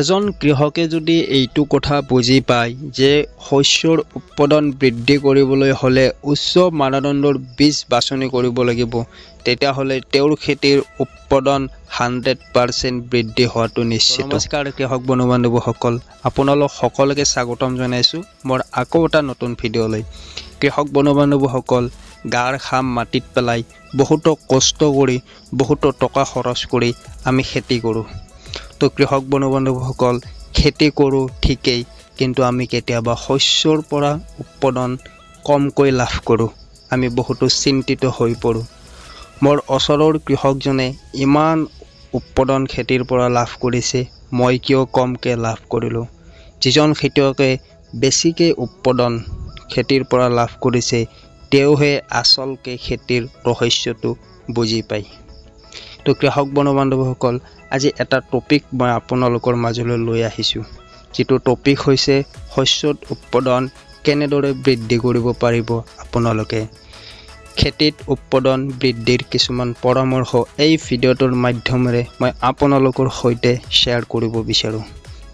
এজন কৃষকে যদি এইটো কথা বুজি পায় যে শস্যৰ উৎপাদন বৃদ্ধি কৰিবলৈ হলে উচ্চ মানদণ্ডৰ বীজ বাছনি কৰিব লাগিব তেতিয়াহলে তেওঁৰ খেতিৰ উৎপাদন 100% বৃদ্ধি হোৱাটো নিশ্চিত। নমস্কাৰ কৃষক বন্ধু-বান্ধৱীসকল, আপোনালোক সকলোকে স্বাগতম জনাইছো মোৰ আকৌ এটা নতুন ভিডিঅ'লৈ। কৃষক বন্ধু-বান্ধৱীসকল, গাৰ খাম মাটিত পেলাই বহুতো কষ্ট কৰি বহুতো টকা খৰচ কৰি আমি খেতি কৰোঁ। তো কৃষক বন্ধু-বান্ধৱীসকল, খেতি কৰোঁ ঠিকেই, কিন্তু আমি কেতিয়াবা শস্যৰ পৰা উৎপাদন কমকৈ লাভ কৰোঁ। আমি বহুতো চিন্তিত হৈ পৰোঁ। মোৰ ওচৰৰ কৃষকজনে ইমান উৎপাদন খেতিৰ পৰা লাভ কৰিছে, মই কিয় কমকৈ লাভ কৰিলোঁ? যিজন খেতিয়কে বেছিকৈ উৎপাদন খেতিৰ পৰা লাভ কৰিছে তেওঁহে আচলকৈ খেতিৰ ৰহস্যটো বুজি পায়। তো কৃষক বন্ধু-বান্ধৱীসকল, আজি এটা টপিক মই আপোনালোকৰ মাজলৈ লৈ আহিছোঁ। যিটো টপিক হৈছে শস্যৰ উৎপাদন কেনেদৰে বৃদ্ধি কৰিব পাৰিব আপোনালোকে। খেতিত উৎপাদন বৃদ্ধিৰ কিছুমান পৰামৰ্শ এই ভিডিঅ'টোৰ মাধ্যমেৰে মই আপোনালোকৰ সৈতে শ্বেয়াৰ কৰিব বিচাৰোঁ।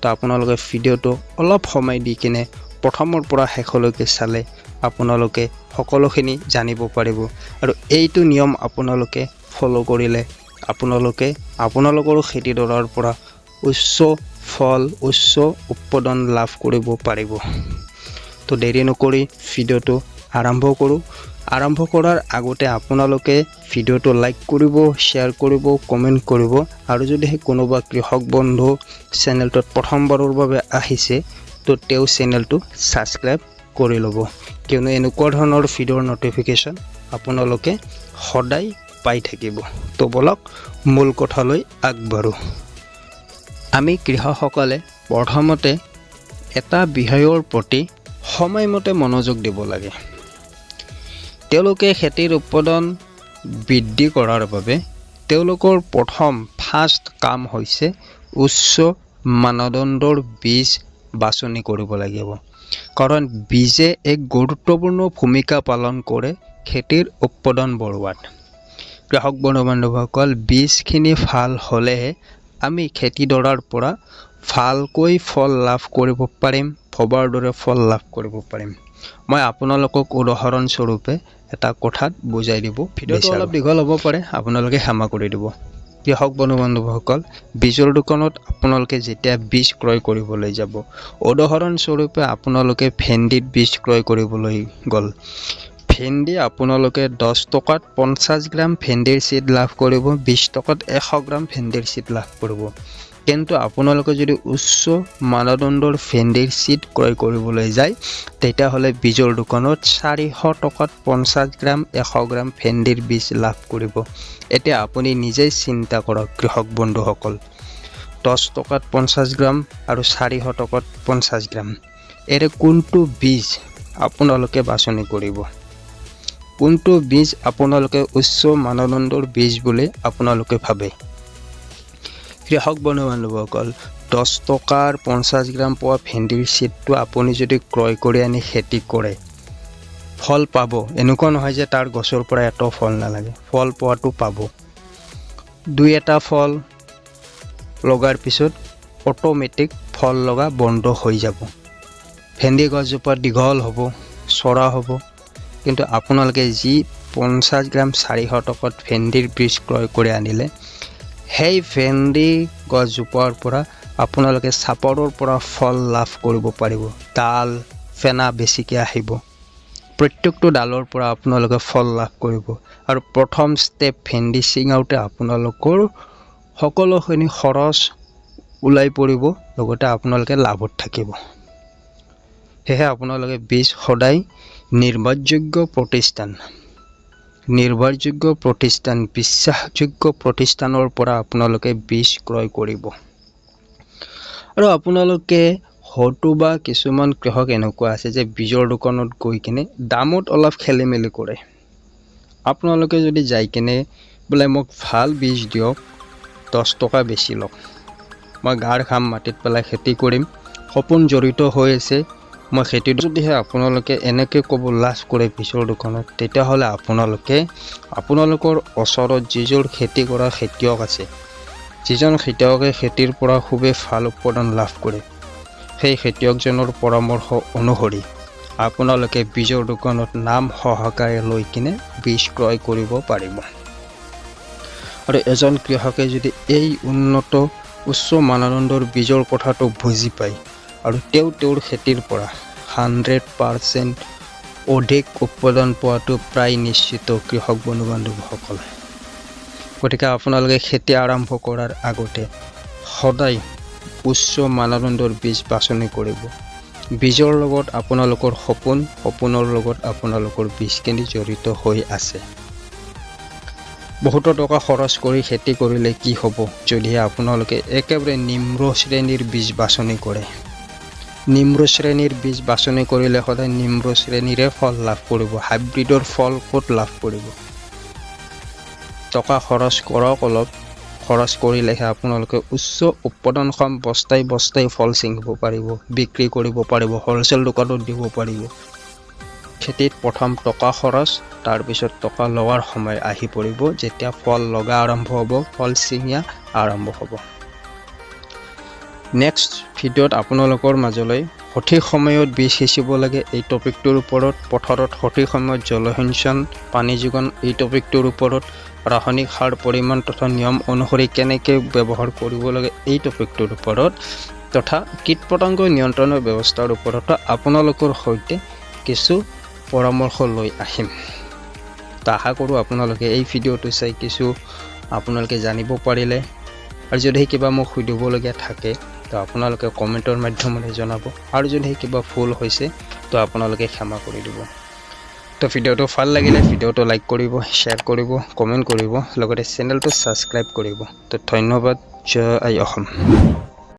তো আপোনালোকে ভিডিঅ'টো অলপ সময় দি কিনে প্ৰথমৰ পৰা শেষলৈকে চালে আপোনালোকে সকলোখিনি জানিব পাৰিব। আৰু এইটো নিয়ম আপোনালোকে ফ'ল' কৰিলে আপোনালোকে আপোনালোকৰ খেতিডৰাৰ পৰা উচ্চ ফল উচ্চ উৎপাদন লাভ কৰিব পাৰিব। তো দেৰি নকৰি ভিডিঅ'টো আৰম্ভ কৰোঁ। আৰম্ভ কৰাৰ আগতে আপোনালোকে ভিডিঅ'টো লাইক কৰিব, শ্বেয়াৰ কৰিব, কমেণ্ট কৰিব। আৰু যদি কোনোবা কৃষক বন্ধু চেনেলটোত প্ৰথমবাৰৰ বাবে আহিছে তো তেওঁ চেনেলটো ছাবস্ক্ৰাইব কৰি ল'ব, কিয়নো এনেকুৱা ধৰণৰ ভিডিঅ'ৰ নটিফিকেশ্যন আপোনালোকে সদায় পাই থাকিব। তো বলক মূল কথালৈ আগবাঢ়ো। আমি কৃষকসকলে প্ৰথমতে এটা বিষয়ৰ প্ৰতি সময়মতে মনোযোগ দিব লাগে। তেওঁলোকে খেতিৰ উৎপাদন বৃদ্ধি কৰাৰ বাবে তেওঁলোকৰ ফাৰ্ষ্ট কাম হৈছে উচ্চ মানদণ্ডৰ বীজ বাছনি কৰিব লাগিব। কাৰণ বীজে এক গুৰুত্বপূৰ্ণ ভূমিকা পালন কৰে খেতিৰ উৎপাদন বঢ়োৱাত। কৃষক বন্ধু-বান্ধৱীসকল, বীজখিনি ভাল হ'লেহে আমি খেতিডৰাৰ পৰা ভালকৈ ফল লাভ কৰিব পাৰিম, ভবাৰ দৰে ফল লাভ কৰিব পাৰিম। মই আপোনালোকক উদাহৰণস্বৰূপে এটা কথাত বুজাই দিব। ভিডিঅ'টো অলপ দীঘল হ'ব পাৰে, আপোনালোকে ক্ষমা কৰি দিব। কৃষক বন্ধু-বান্ধৱীসকল, বীজৰ দোকানত আপোনালোকে যেতিয়া বীজ ক্ৰয় কৰিবলৈ যাব, উদাহৰণস্বৰূপে আপোনালোকে ভেন্দিত বীজ ক্ৰয় কৰিবলৈ গ'ল। ভেন্দি আপোনালোকে 10 টকাত 50 গ্ৰাম ভেন্দিৰ চিড লাভ কৰিব, 20 টকাত 100 গ্ৰাম ভেন্দিৰ চিড লাভ কৰিব। কিন্তু আপোনালোকে যদি উচ্চ মানদণ্ডৰ ভেন্দিৰ চিড ক্ৰয় কৰিবলৈ যায় তেতিয়াহ'লে বীজৰ দোকানত 400 টকাত 50 গ্ৰাম 100 গ্ৰাম ভেন্দিৰ বীজ লাভ কৰিব। এতিয়া আপুনি নিজেই চিন্তা কৰক কৃষক বন্ধুসকল, 10 টকাত 50 গ্ৰাম আৰু 400 টকাত 50 গ্ৰাম, এৰে কোনটো বীজ আপোনালোকে বাছনি কৰিব? কোনটো বীজ আপোনালোকে উচ্চ মানদণ্ডৰ বীজ বুলি আপোনালোকে ভাবে? কৃষক বন্ধু-বান্ধৱীসকল, 10 টকাৰ 50 গ্ৰাম পোৱা ভেন্দিৰ চিডটো আপুনি যদি ক্ৰয় কৰি আনি খেতি কৰে ফল পাব। এনেকুৱা নহয় যে তাৰ গছৰ পৰা এটাও ফল নালাগে, ফল পোৱাটো পাব। 2-এটা ফল লগাৰ পিছত অট'মেটিক ফল লগা বন্ধ হৈ যাব। ভেন্দি গছজোপা দীঘল হ'ব, চৰা হ'ব। কিন্তু আপোনালোকে যি 50 গ্ৰাম 400 টকাত ভেন্দিৰ বীজ ক্ৰয় কৰি আনিলে, সেই ভেন্দি গছজোপাৰ পৰা আপোনালোকে চাপৰৰ পৰা ফল লাভ কৰিব পাৰিব। ডাল ফেনা বেছিকৈ আহিব, প্ৰত্যেকটো ডালৰ পৰা আপোনালোকে ফল লাভ কৰিব। আৰু প্ৰথম ষ্টেপ ভেন্দি ছিঙাওঁতে আপোনালোকৰ সকলোখিনি খৰচ ওলাই পৰিব, লগতে আপোনালোকে লাভত থাকিব। সেয়েহে আপোনালোকে বীজ সদায় নিৰ্ভৰযোগ্য প্ৰতিষ্ঠান বিশ্বাসযোগ্য প্ৰতিষ্ঠানৰ পৰা আপোনালোকে বীজ ক্ৰয় কৰিব। আৰু আপোনালোকে হয়তো বা কিছুমান কৃষক এনেকুৱা আছে যে বীজৰ দোকানত গৈ কিনে দামত অলপ খেলি মেলি কৰে। আপোনালোকে যদি যাই কিনে বোলে মোক ভাল বীজ দিয়ক, 10 টকা বেছি লওক, মই গাৰ খাম মাটিত পেলাই খেতি কৰিম, সপোন জড়িত হৈ আছে মই খেতি, যদিহে আপোনালোকে এনেকৈ ক'ব লাজ কৰে বীজৰ দোকানত, তেতিয়াহ'লে আপোনালোকৰ ওচৰত যিযোৰ খেতি কৰা খেতিয়ক আছে যিজন খেতিয়কে খেতিৰ পৰা খুবেই ভাল উৎপাদন লাভ কৰে সেই খেতিয়কজনৰ পৰামৰ্শ অনুসৰি আপোনালোকে বীজৰ দোকানত নাম সহকাৰে লৈ কিনে বীজ ক্ৰয় কৰিব পাৰিব। আৰু এজন কৃষকে যদি এই উন্নত উচ্চ মানদণ্ডৰ বীজৰ কথাটো বুজি পায় আৰু তেওঁৰ খেতিৰ পৰা 100% অধিক উৎপাদন পোৱাটো প্ৰায় নিশ্চিত কৃষক বন্ধু বান্ধৱসকল। গতিকে আপোনালোকে খেতি আৰম্ভ কৰাৰ আগতে সদায় উচ্চ মানদণ্ডৰ বীজ বাছনি কৰিব। বীজৰ লগত আপোনালোকৰ সপোনৰ লগত আপোনালোকৰ বীজখিনি জড়িত হৈ আছে। বহুতো টকা খৰচ কৰি খেতি কৰিলে কি হ'ব যদিহে আপোনালোকে একেবাৰে নিম্ন শ্ৰেণীৰ বীজ বাছনি কৰে। নিম্ন শ্ৰেণীৰ বীজ বাছনি কৰিলে সদায় নিম্ন শ্ৰেণীৰে ফল লাভ কৰিব, হাইব্ৰিডৰ ফল ক'ত লাভ কৰিব। টকা খৰচ কৰক, অলপ খৰচ কৰিলেহে আপোনালোকে উচ্চ উৎপাদনক্ষম বস্তাই ফল ছিঙিব পাৰিব, বিক্ৰী কৰিব পাৰিব, হ'লচেল দোকানত দিব পাৰিব। খেতিত প্ৰথম টকা খৰচ, তাৰপিছত টকা লোৱাৰ সময় আহি পৰিব যেতিয়া ফল লগা আৰম্ভ হ'ব, ফল ছিঙা আৰম্ভ হ'ব। নেক্সট ভিডিঅ'ত আপোনালোকৰ মাজলৈ সঠিক সময়ত বীজ সিঁচিব লাগে এই টপিকটোৰ ওপৰত, পথাৰত সঠিক সময়ত জলসিঞ্চন, পানী যোগান এই টপিকটোৰ ওপৰত, ৰাসায়নিক সাৰ পৰিমাণ তথা নিয়ম অনুসৰি কেনেকৈ ব্যৱহাৰ কৰিব লাগে এই টপিকটোৰ ওপৰত, তথা কীট পতংগ নিয়ন্ত্ৰণৰ ব্যৱস্থাৰ ওপৰত আপোনালোকৰ সৈতে কিছু পৰামৰ্শ লৈ আহিম। তো আশা কৰোঁ আপোনালোকে এই ভিডিঅ'টো চাই কিছু আপোনালোকে জানিব পাৰিলে। আৰু যদি কিবা মোক সুধিবলগীয়া থাকে তো আপোনালোকে কমেণ্টৰ মাধ্যমেৰে জনাব, আৰু যদি কিবা ভুল হৈছে তো আপোনালোকে ক্ষমা কৰি দিব। তো ভিডিঅ'টো ভাল লাগিলে ভিডিঅ'টো লাইক কৰিব, শ্বেয়াৰ কৰিব, কমেণ্ট কৰিব, লগতে চেনেলটো ছাবস্ক্ৰাইব কৰিব। তো ধন্যবাদ। জয় আই অসম।